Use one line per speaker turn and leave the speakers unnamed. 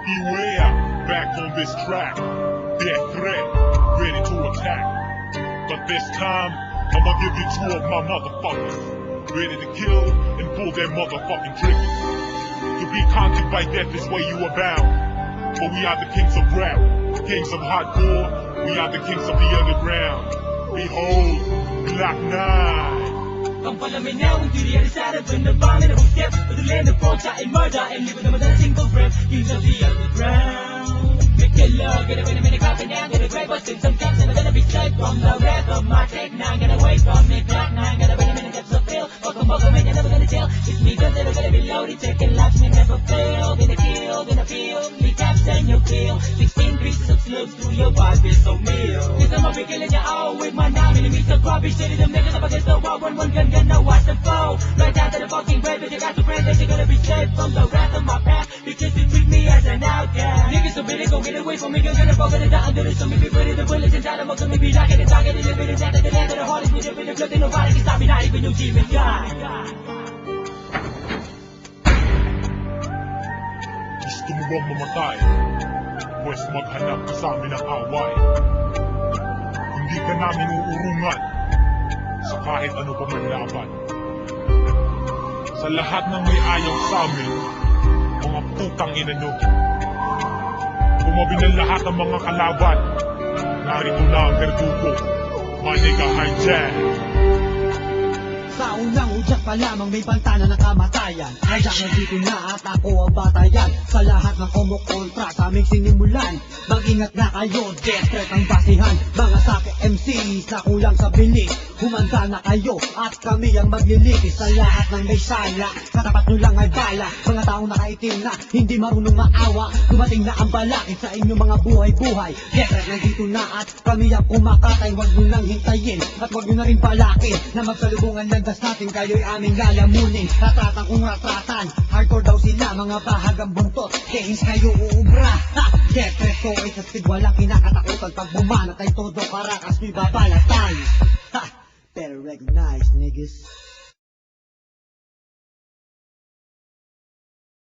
Beware, back on this track. Death threat, ready to attack. But this time, I'ma give you two of my motherfuckers, ready to kill and pull their motherfucking triggers. To be conquered by death is where you are bound. For we are the kings of rap, kings of hardcore, we are the kings of the underground. Behold, Black Knight.
Ang palaminaw, hindi realisado dun na bangin ang step. Patuloy na poncha and murder and live naman na single breath. Kings of the underground. Make the love, get away na may nagkapin na gonna grab us in some caps and I'm gonna be straight from the rest of my take. Now I'm gonna wait from me, Black Knight. Gonna win a minute, that's a feel. Fuck them, man, you're never gonna tell. It's me, cause they're gonna be loaded. Taking laps, may never fail. Gonna kill, gonna feel. Me caps and you feel. 16 pieces of slugs through your body, so meal. Cause I'm a big killing you all with my 9mm grubby shit. Them niggas up against the wall, one gun, now watch the foe. Right down to the fucking grave, but you got to pray that you're gonna be saved from the wrath of my past. Because you treat me as an outcast. Niggas so billy, go get away from me, you're gonna fall gonna die under the sun. Maybe put in the bullets inside of them, so maybe like it and talk it and live it and death at the land of the hardest. With the blood, then nobody can stop me, not even your demon God.
Gusto mo bang mamatay? Pwes maghanap ka sa amin ng away. Hindi ka namin uurungan sa kahit ano pa man laban. Sa lahat ng may ayaw sa amin, mga putang ina nyo. Tumabi ng lahat ng mga kalaban. Narito na ang verdugo, Maniga Hijack.
Sa unang udyak pa lamang may pantana ng kamatayan. Hijack na dito na at ako ang batayan. Sa lahat ng kumukontra sa aming sinimulan, mag-ingat na kayo, death threat ang basihan. Mga sake MCs na kulang sa bilis, humanda na kayo at kami ang maglilitis. Sa lahat ng may sala, katapat nyo lang ay bala. Mga taong nakaitim na hindi marunong maawa, dumating na ang balakid sa inyong mga buhay-buhay. Death threat nandito na at kami ang kumakatay. Huwag nyo nang hintayin at huwag nyo na rin balakin na magsalubungan landas natin, kayo'y aming lalamunin. Ratatan kung ratatan, hardcore daw sila, mga bahagang buntot, kehis kayo uubra. Death threat ko ay sa speed, walang kinakatakutan. Pag bumanat ay todo karakas, may babalatan. Better recognize, niggas.